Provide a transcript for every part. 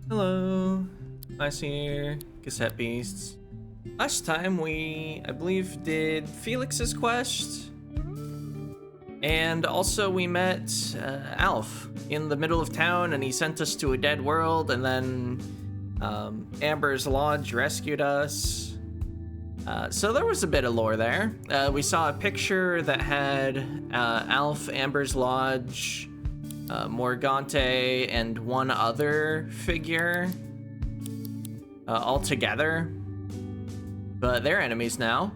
Hello, nice here, Cassette Beasts. Last time I believe, did Felix's quest, and also we met Alf in the middle of town, and he sent us to a dead world, and then Amber's Lodge rescued us. So there was a bit of lore there. We saw a picture that had Alf, Amber's Lodge, Morgante, and one other figure all together, but they're enemies now.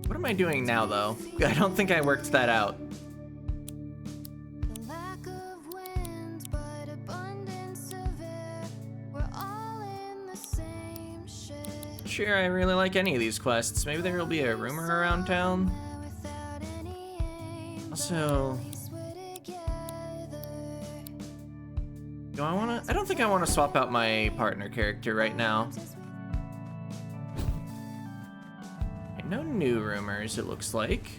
What am I doing now, though? I don't think I worked that out. Sure, I really like any of these quests. Maybe there will be a rumor around town. Also, I don't think I want to swap out my partner character right now. No new rumors, it looks like.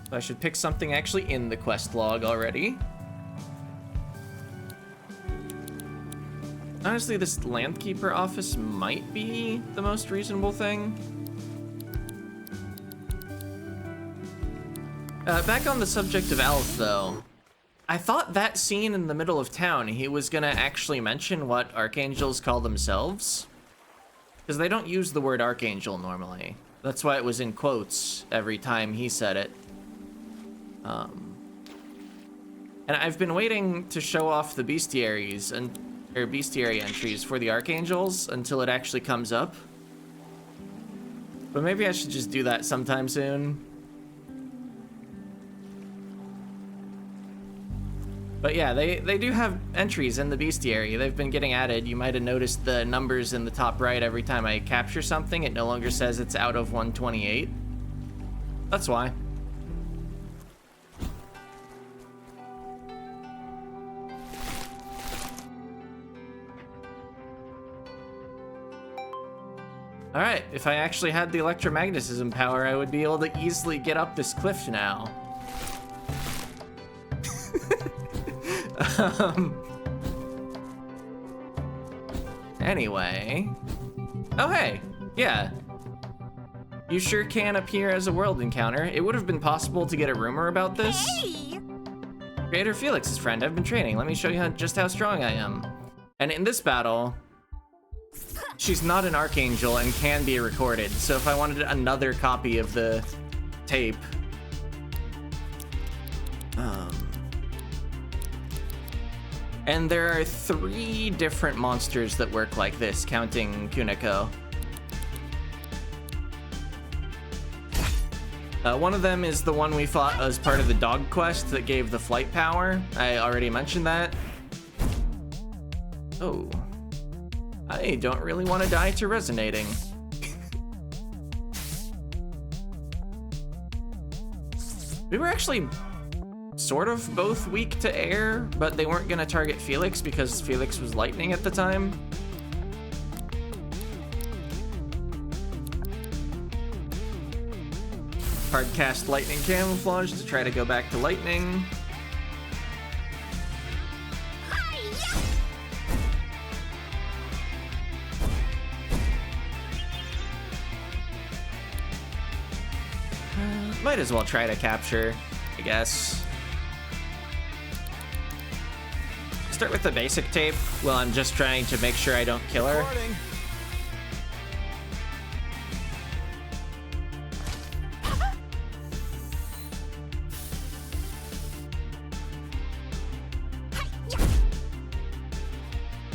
So I should pick something actually in the quest log already. Honestly, this Landkeeper office might be the most reasonable thing. Back on the subject of Alf, though. I thought that scene in the middle of town, he was gonna actually mention what archangels call themselves. Because they don't use the word archangel normally. That's why it was in quotes every time he said it. And I've been waiting to show off the bestiaries or bestiary entries for the archangels until it actually comes up. But maybe I should just do that sometime soon. But yeah, they do have entries in the bestiary. They've been getting added. You might have noticed the numbers in the top right every time I capture something. It no longer says it's out of 128. That's why. Alright, if I actually had the electromagnetism power, I would be able to easily get up this cliff now. Anyway. Oh, hey. Yeah. You sure can appear as a world encounter. It would have been possible to get a rumor about this. Hey! Creator Felix's friend, I've been training. Let me show you just how strong I am. And in this battle, she's not an archangel and can be recorded. So if I wanted another copy of the tape, and there are 3 different monsters that work like this, counting Kuno. One of them is the one we fought as part of the dog quest that gave the flight power. I already mentioned that. Oh. I don't really want to die to resonating. We were actually sort of both weak to air, but they weren't gonna target Felix because Felix was lightning at the time. Hard cast lightning camouflage to try to go back to lightning. Might as well try to capture, I guess. Start with the basic tape while I'm just trying to make sure I don't kill her.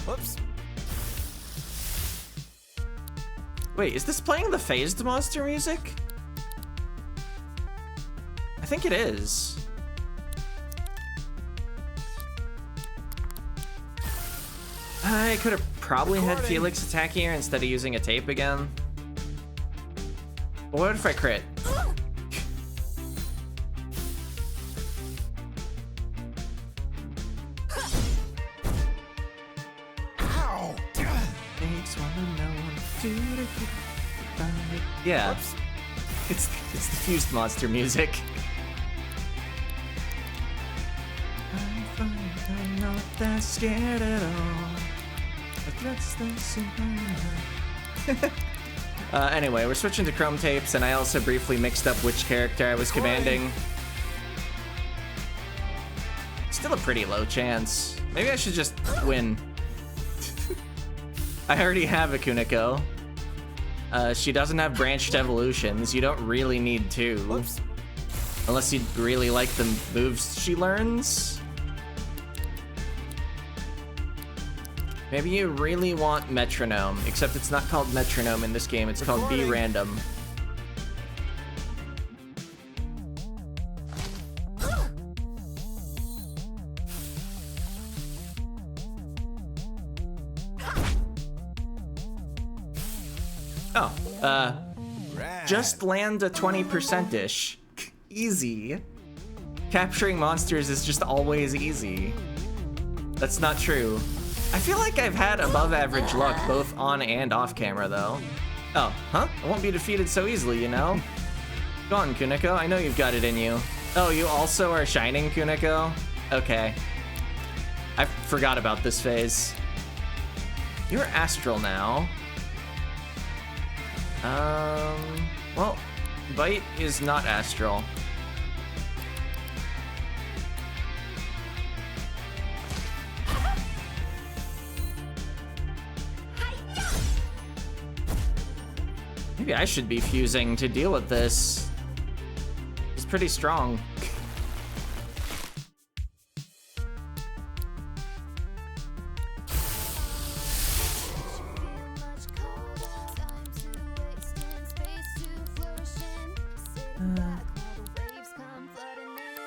Whoops. Wait, is this playing the phased monster music? I think it is. I could have probably had Felix attack here instead of using a tape again. But what if I crit? Ow! Yeah. Whoops. It's the fused monster music. I'm fine, I'm not that scared at all. But that's the anyway, we're switching to chrome tapes, and I also briefly mixed up which character I was commanding. Still a pretty low chance. Maybe I should just win. I already have a Kuniko. She doesn't have branched evolutions. You don't really need two. Whoops. Unless you really like the moves she learns. Maybe you really want Metronome, except it's not called Metronome in this game, it's called Be Random. Oh, just land a 20%-ish. Easy. Capturing monsters is just always easy. That's not true. I feel like I've had above average luck both on and off camera though. Oh, huh? I won't be defeated so easily, you know? Go on, Kuniko, I know you've got it in you. Oh, you also are shining, Kuniko? Okay. I forgot about this phase. You're astral now. Well, Bite is not astral. Maybe I should be fusing to deal with this. It's pretty strong.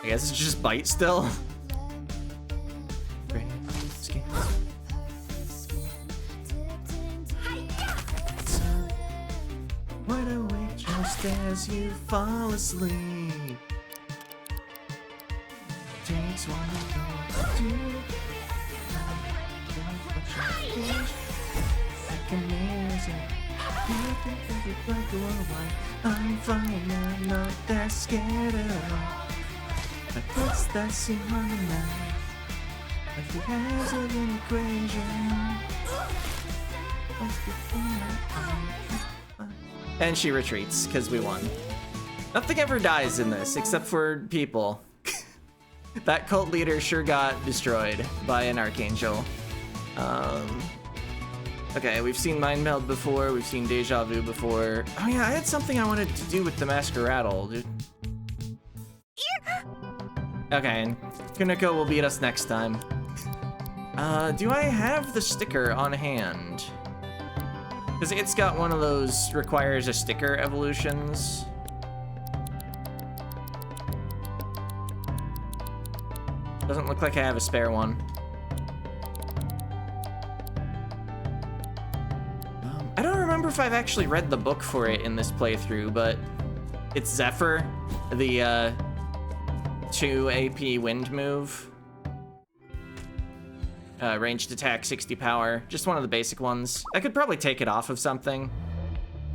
I guess it's just Bite still. Wide awake just as you fall asleep. Takes one to do. Like amazing. You think that it's like a worldwide. I'm fine, I'm not that scared at all. But what's that seem on the night? Like the hands of an equation. And she retreats, because we won. Nothing ever dies in this, except for people. That cult leader sure got destroyed by an Archangel. Okay, we've seen Mind Meld before, we've seen Deja Vu before. Oh yeah, I had something I wanted to do with the Masqueradle, dude. Okay, Kuniko will beat us next time. Do I have the sticker on hand? Because it's got one of those requires a sticker evolutions. Doesn't look like I have a spare one. I don't remember if I've actually read the book for it in this playthrough, but it's Zephyr, the 2 AP wind move. Ranged attack, 60 power, just one of the basic ones. I could probably take it off of something.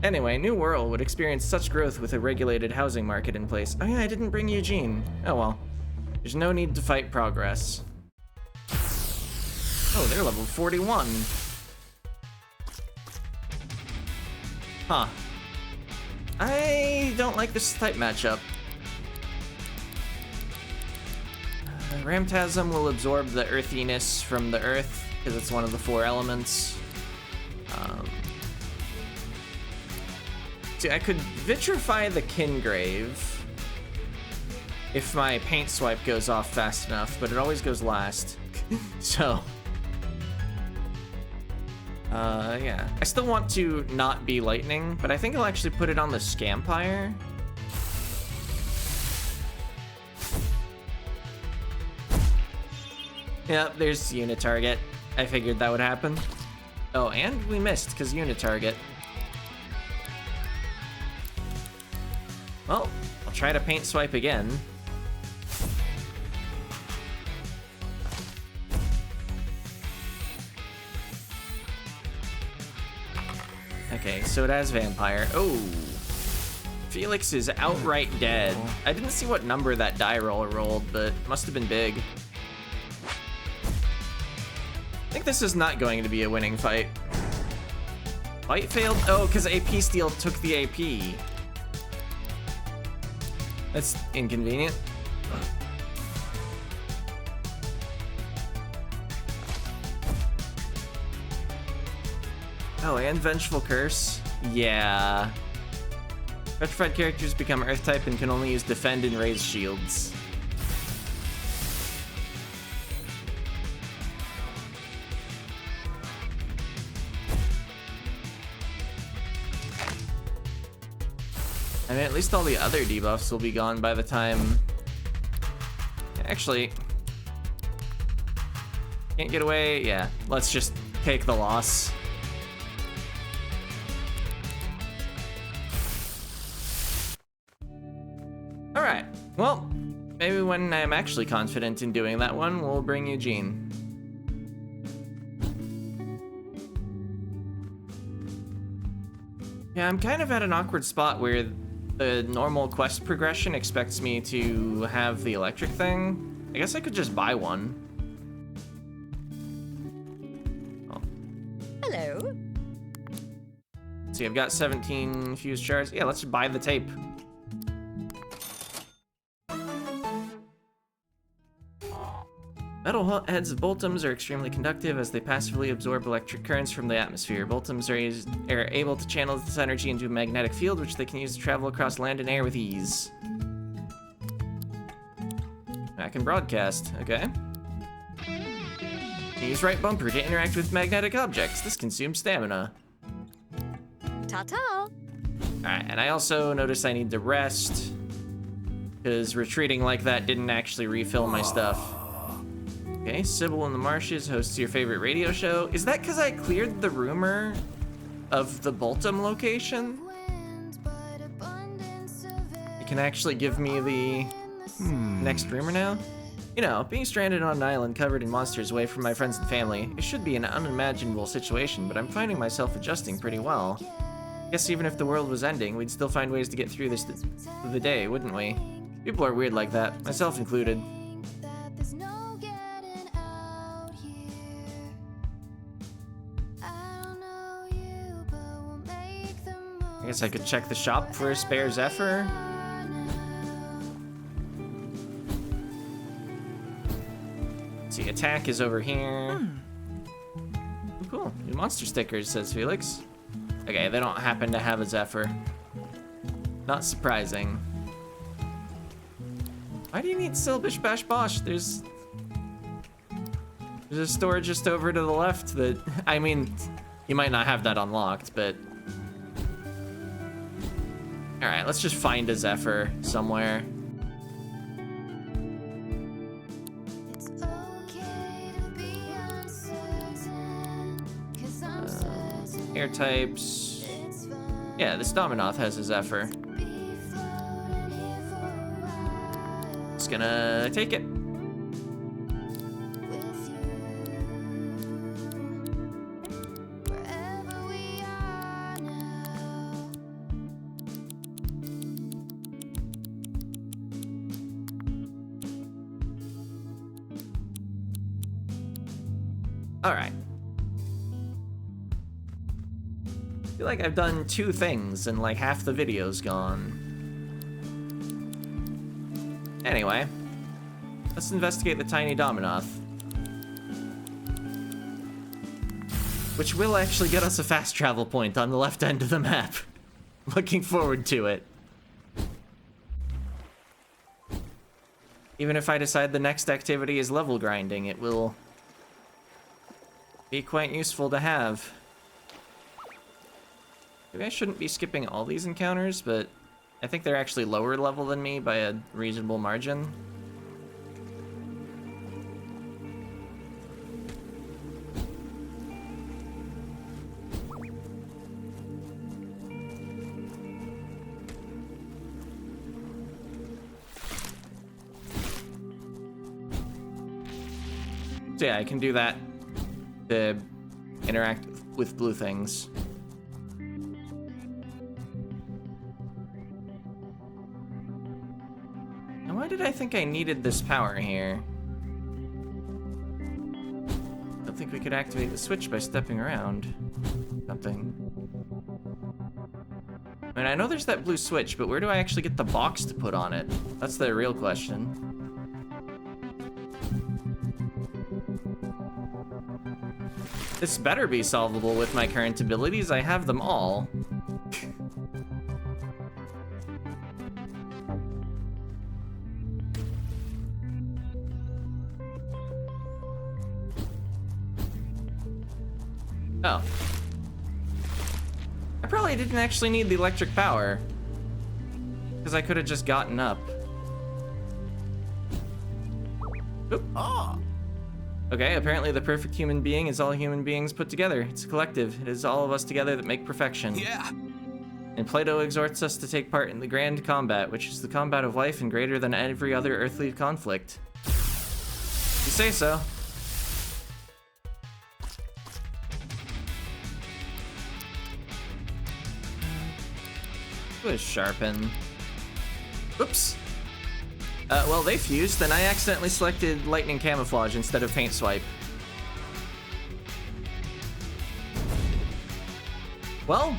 Anyway, New World would experience such growth with a regulated housing market in place. Oh yeah, I didn't bring Eugene. Oh well. There's no need to fight progress. Oh, they're level 41. Huh. I don't like this type matchup. Ramtasm will absorb the earthiness from the earth, because it's one of the 4 elements. See, I could vitrify the Kingrave if my paint swipe goes off fast enough, but it always goes last. So, yeah. I still want to not be lightning, but I think I'll actually put it on the Scampire. Yep, there's unit target. I figured that would happen. Oh, and we missed, because unit target. Well, I'll try to paint swipe again. Okay, so it has vampire. Oh, Felix is outright dead. I didn't see what number that die roller rolled, but must have been big. I think this is not going to be a winning fight. Fight failed? Oh, because AP steal took the AP. That's inconvenient. Oh, and Vengeful Curse? Yeah. Petrified characters become Earth-type and can only use Defend and Raise shields. I mean, at least all the other debuffs will be gone by the time... Actually... Can't get away? Yeah, let's just take the loss. Alright, well, maybe when I'm actually confident in doing that one, we'll bring Eugene. Yeah, I'm kind of at an awkward spot where the normal quest progression expects me to have the electric thing. I guess I could just buy one. Oh. Hello. See, I've got 17 fused shards. Yeah, let's buy the tape. Metalheads of Boltums are extremely conductive as they passively absorb electric currents from the atmosphere. Boltums are able to channel this energy into a magnetic field, which they can use to travel across land and air with ease. I can broadcast, okay. Use right bumper to interact with magnetic objects. This consumes stamina. Ta-ta. Alright, and I also noticed I need to rest, because retreating like that didn't actually refill my stuff. Okay, Sybil in the Marshes hosts your favorite radio show. Is that because I cleared the rumor of the Boltum location? It can actually give me the next rumor now? You know, being stranded on an island covered in monsters away from my friends and family, it should be an unimaginable situation, but I'm finding myself adjusting pretty well. Guess even if the world was ending, we'd still find ways to get through the day, wouldn't we? People are weird like that, myself included. I guess I could check the shop for a spare Zephyr. Let's see, attack is over here. Oh, cool, new monster stickers, says Felix. Okay, they don't happen to have a Zephyr. Not surprising. Why do you need Silbish Bash Bosh? There's a store just over to the left that, I mean, you might not have that unlocked, but... Alright, let's just find a Zephyr somewhere. Air types. Yeah, this Dominoth has a Zephyr. Just gonna take it. Alright. I feel like I've done 2 things and like half the video's gone. Anyway, let's investigate the tiny Dominoth. Which will actually get us a fast travel point on the left end of the map. Looking forward to it. Even if I decide the next activity is level grinding, it will be quite useful to have. Maybe I shouldn't be skipping all these encounters, but I think they're actually lower level than me by a reasonable margin. So yeah, I can do that to interact with blue things. Now, why did I think I needed this power here? The think we could activate the switch by stepping around something. I mean, I know there's that blue switch, but where do I actually get the box to put on it? That's the real question. This better be solvable with my current abilities. I have them all. Oh. I probably didn't actually need the electric power, because I could have just gotten up. Oop. Ah. Okay, apparently the perfect human being is all human beings put together. It's a collective. It is all of us together that make perfection. Yeah. And Plato exhorts us to take part in the grand combat, which is the combat of life and greater than every other earthly conflict. You say so. What is sharpen? Oops. Well, they fused, then I accidentally selected lightning camouflage instead of paint swipe. Well,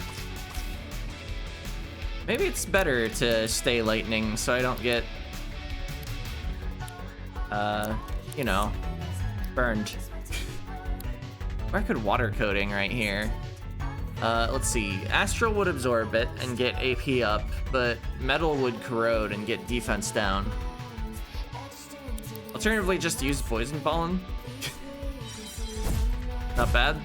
maybe it's better to stay lightning so I don't get, you know, burned. Or I could water coating right here. Let's see. Astral would absorb it and get AP up, but metal would corrode and get defense down. Alternatively, just use poison pollen. Not bad.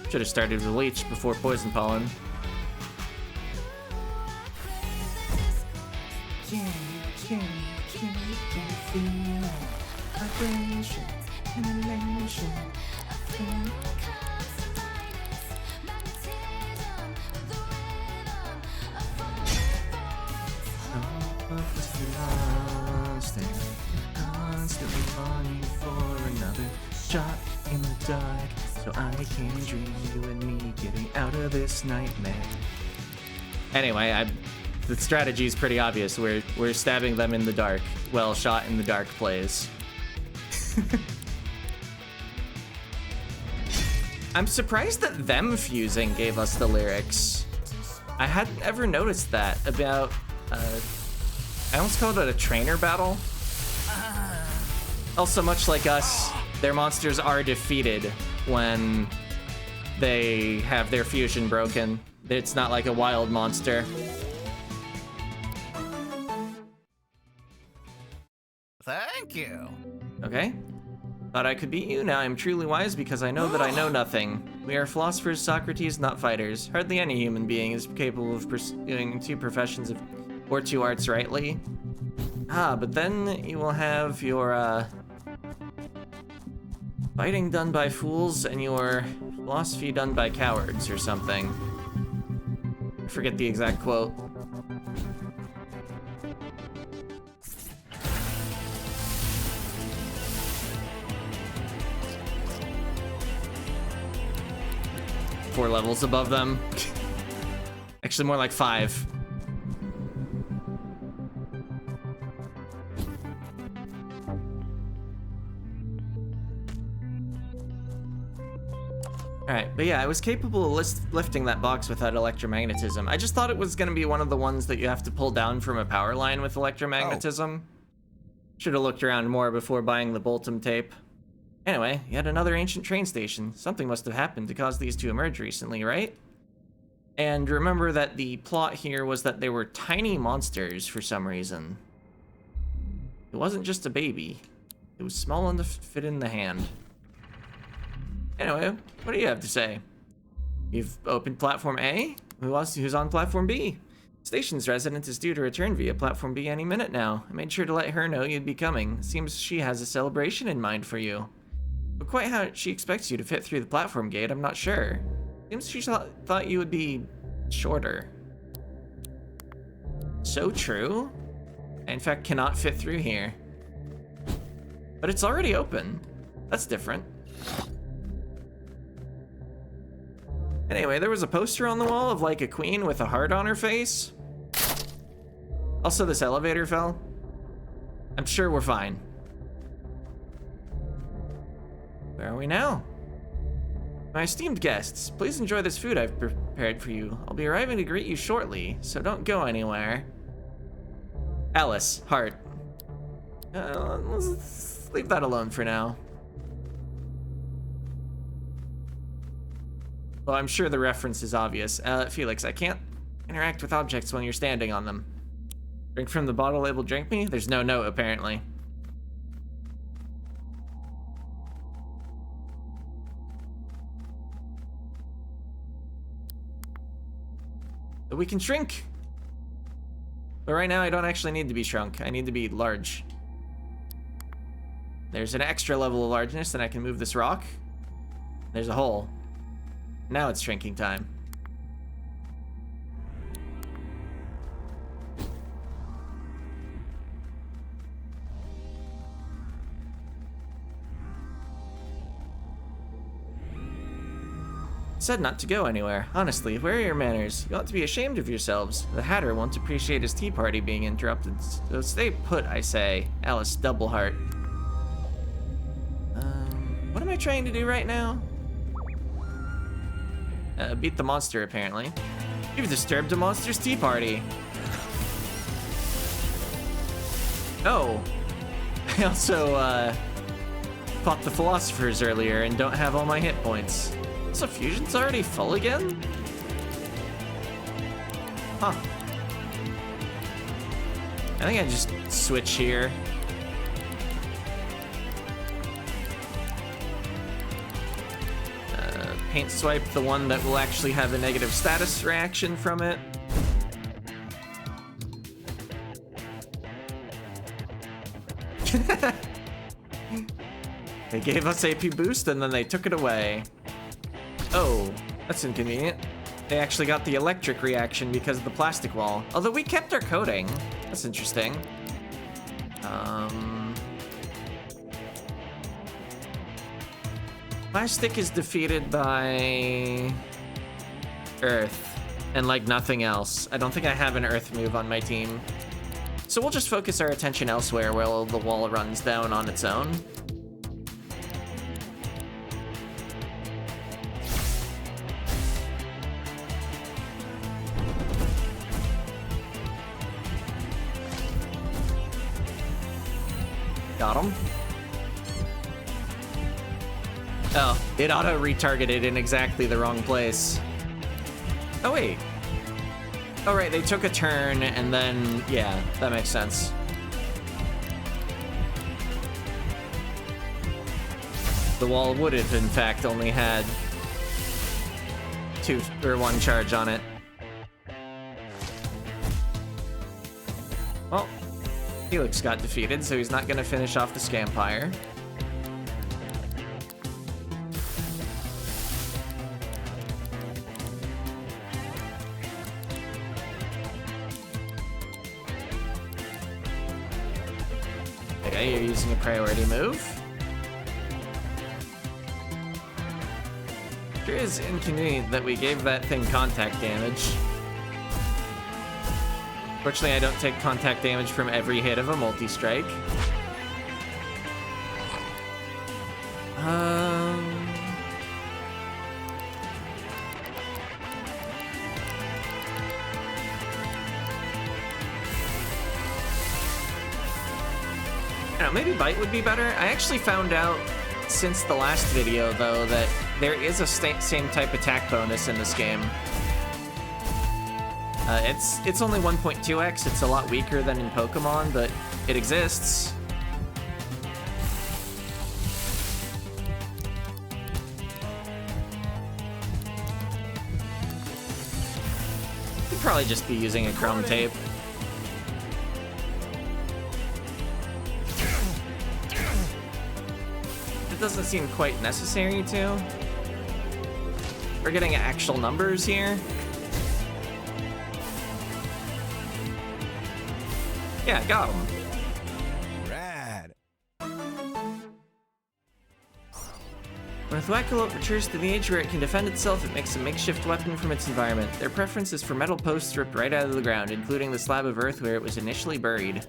Should have started with leech before poison pollen. Shot in the dark, so I can dream you and me getting out of this nightmare. Anyway, the strategy is pretty obvious. We're stabbing them in the dark. Well, shot in the dark plays. I'm surprised that them fusing gave us the lyrics. I hadn't ever noticed that about, I almost called it a trainer battle. Also, much like us, their monsters are defeated when they have their fusion broken. It's not like a wild monster. Thank you. Okay. Thought I could beat you. Now I'm truly wise because I know that I know nothing. We are philosophers, Socrates, not fighters. Hardly any human being is capable of pursuing two professions or two arts rightly. Ah, but then you will have your, fighting done by fools and your philosophy done by cowards or something. I forget the exact quote. Four levels above them. Actually, more like 5. Alright, but yeah, I was capable of lifting that box without electromagnetism. I just thought it was gonna be one of the ones that you have to pull down from a power line with electromagnetism. Should have looked around more before buying the Boltum tape. Anyway, yet another ancient train station. Something must have happened to cause these to emerge recently, right? And remember that the plot here was that they were tiny monsters for some reason. It wasn't just a baby. It was small enough to fit in the hand. Anyway, what do you have to say? You've opened platform A? Who's on platform B? Station's resident is due to return via platform B any minute now. I made sure to let her know you'd be coming. Seems she has a celebration in mind for you. But quite how she expects you to fit through the platform gate, I'm not sure. Seems she thought you would be shorter. So true. I, in fact, cannot fit through here. But it's already open. That's different. Anyway, there was a poster on the wall of like a queen with a heart on her face. Also, this elevator fell. I'm sure we're fine. Where are we now? My esteemed guests, please enjoy this food I've prepared for you. I'll be arriving to greet you shortly, so don't go anywhere. Alice, heart. Let's leave that alone for now. Well, I'm sure the reference is obvious. Felix, I can't interact with objects when you're standing on them. Drink from the bottle labeled drink me? There's no note, apparently. But we can shrink. But right now, I don't actually need to be shrunk. I need to be large. There's an extra level of largeness, and I can move this rock. There's a hole. Now it's shrinking time. Said not to go anywhere. Honestly, where are your manners? You ought to be ashamed of yourselves. The Hatter won't appreciate his tea party being interrupted, so stay put, I say. Alice Doubleheart. What am I trying to do right now? Beat the monster, apparently. You've disturbed a monster's tea party. Oh. I also, fought the Philosophers earlier and don't have all my hit points. So fusion's already full again? Huh. I think I just switch here. Paint swipe the one that will actually have a negative status reaction from it. They gave us AP boost and then they took it away. Oh, that's inconvenient. They actually got the electric reaction because of the plastic wall. Although we kept our coating. That's interesting. Plastic is defeated by Earth and like nothing else. I don't think I have an Earth move on my team. So we'll just focus our attention elsewhere while the wall runs down on its own. Got him. Oh, it auto-retargeted in exactly the wrong place. Oh, wait. Oh, right, they took a turn, and then, yeah, that makes sense. The wall would have, in fact, only had 2 or 1 charge on it. Well, Felix got defeated, so he's not gonna finish off the Scampire. Okay, you're using a priority move. Sure is inconvenient that we gave that thing contact damage. Fortunately, I don't take contact damage from every hit of a multi-strike. I don't know, maybe Bite would be better. I actually found out since the last video, though, that there is a same type attack bonus in this game. It's only 1.2x, it's a lot weaker than in Pokemon, but it exists. Could probably just be using a chrome tape. It doesn't seem quite necessary to. We're getting actual numbers here. Yeah, got him. Rad. When a thwackalope matures to the age where it can defend itself, it makes a makeshift weapon from its environment. Their preference is for metal posts ripped right out of the ground, including the slab of earth where it was initially buried.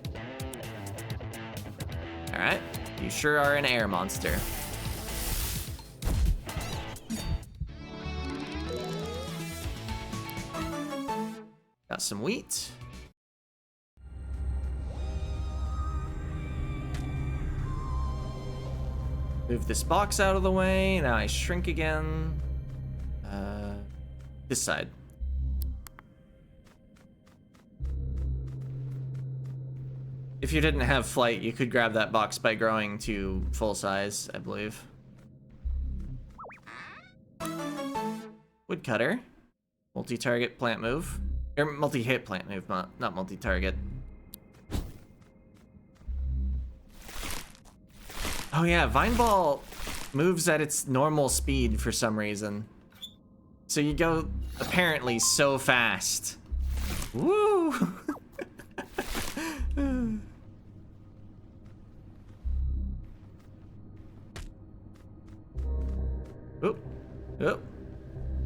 Alright, you sure are an air monster. Got some wheat. Move this box out of the way. Now I shrink again. This side. If you didn't have flight, you could grab that box by growing to full size, I believe. Woodcutter. Multi-target plant move. Or multi-hit plant move, not multi-target. Oh yeah, Vine Ball moves at its normal speed for some reason. So you go, apparently, so fast. Woo! Oop. Oop.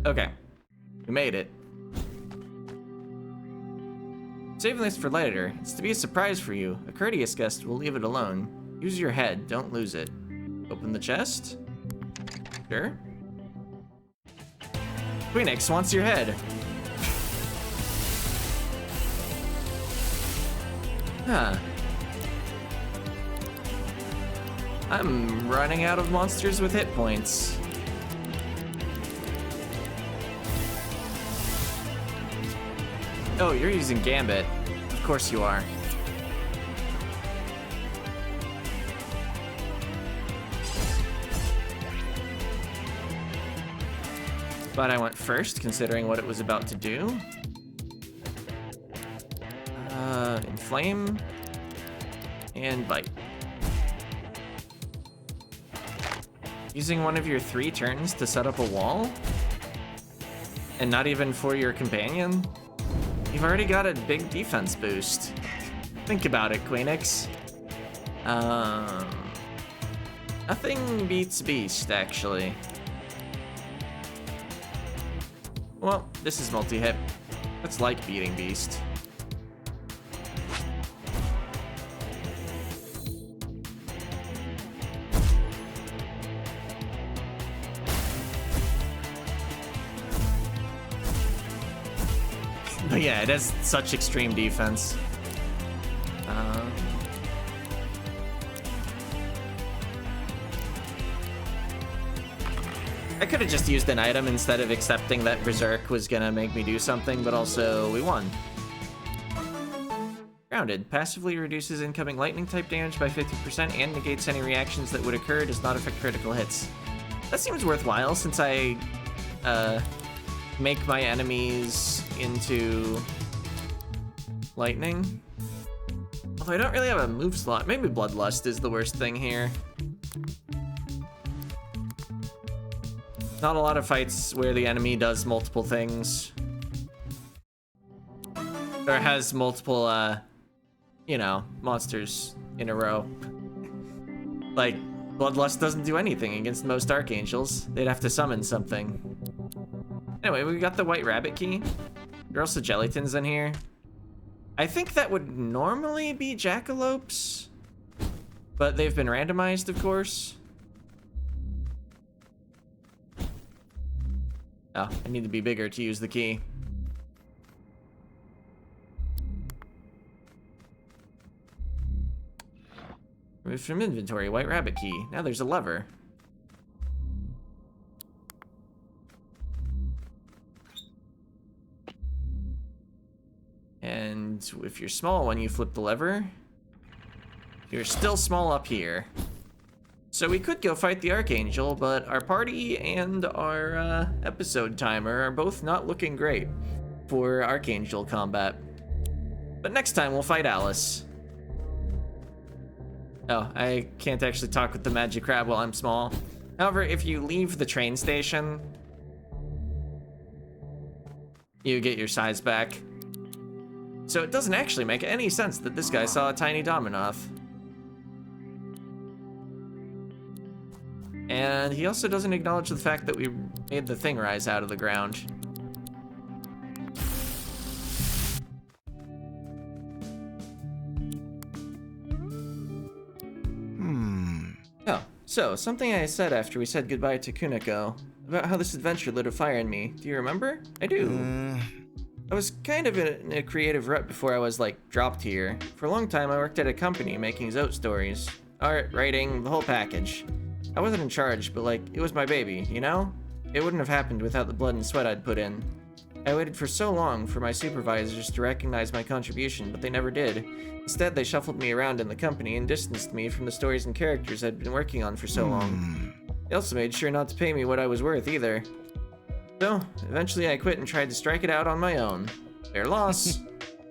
Okay. We made it. Saving this for later. It's to be a surprise for you. A courteous guest will leave it alone. Use your head, don't lose it. Open the chest. Sure. Phoenix wants your head. Huh. I'm running out of monsters with hit points. Oh, you're using Gambit. Of course you are. But I went first, considering what it was about to do. Inflame. And bite. Using one of your 3 turns to set up a wall? And not even for your companion? You've already got a big defense boost. Think about it, Queenix. Nothing beats Beast, actually. Well, this is multi-hit. It's like beating Beast. But yeah, it has such extreme defense. I could have just used an item instead of accepting that Berserk was gonna make me do something, but also we won. Grounded. Passively reduces incoming lightning type damage by 50% and negates any reactions that would occur. Does not affect critical hits. That seems worthwhile since I make my enemies into lightning. Although I don't really have a move slot. Maybe Bloodlust is the worst thing here. Not a lot of fights where the enemy does multiple things. Or has multiple, you know, monsters in a row. Like, Bloodlust doesn't do anything against most Archangels. They'd have to summon something. Anyway, we got the White Rabbit key. There are also Jellytons in here. I think that would normally be Jackalopes. But they've been randomized, of course. Oh, I need to be bigger to use the key. Remove from inventory, White Rabbit key. Now there's a lever. And if you're small when you flip the lever, you're still small up here. So we could go fight the Archangel, but our party and our episode timer are both not looking great for Archangel combat. But next time we'll fight Alice. Oh, I can't actually talk with the magic crab while I'm small. However, if you leave the train station, you get your size back. So it doesn't actually make any sense that this guy saw a tiny Dominoth. And he also doesn't acknowledge the fact that we made the thing rise out of the ground. Oh, so something I said after we said goodbye to Kuniko about how this adventure lit a fire in me. Do you remember? I do. I was kind of in a creative rut before I was like dropped here. For a long time I worked at a company making Zote stories. Art, writing, the whole package. I wasn't in charge, but like, it was my baby, you know? It wouldn't have happened without the blood and sweat I'd put in. I waited for so long for my supervisors to recognize my contribution, but they never did. Instead, they shuffled me around in the company and distanced me from the stories and characters I'd been working on for so long. They also made sure not to pay me what I was worth either. So, eventually I quit and tried to strike it out on my own. Fair loss.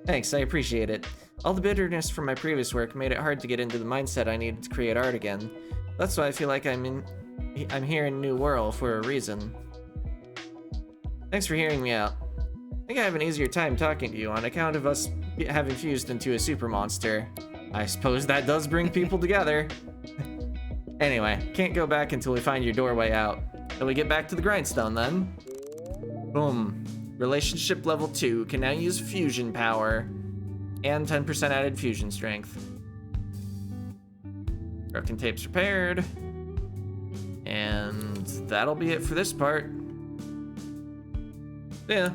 Thanks, I appreciate it. All the bitterness from my previous work made it hard to get into the mindset I needed to create art again. That's why I feel like I'm here in New World for a reason. Thanks for hearing me out. I think I have an easier time talking to you on account of us having fused into a super monster. I suppose that does bring people together. Anyway, can't go back until we find your doorway out. Shall we get back to the grindstone then? Boom. Relationship level 2 can now use fusion power and 10% added fusion strength. Broken tape's repaired. And that'll be it for this part. Yeah.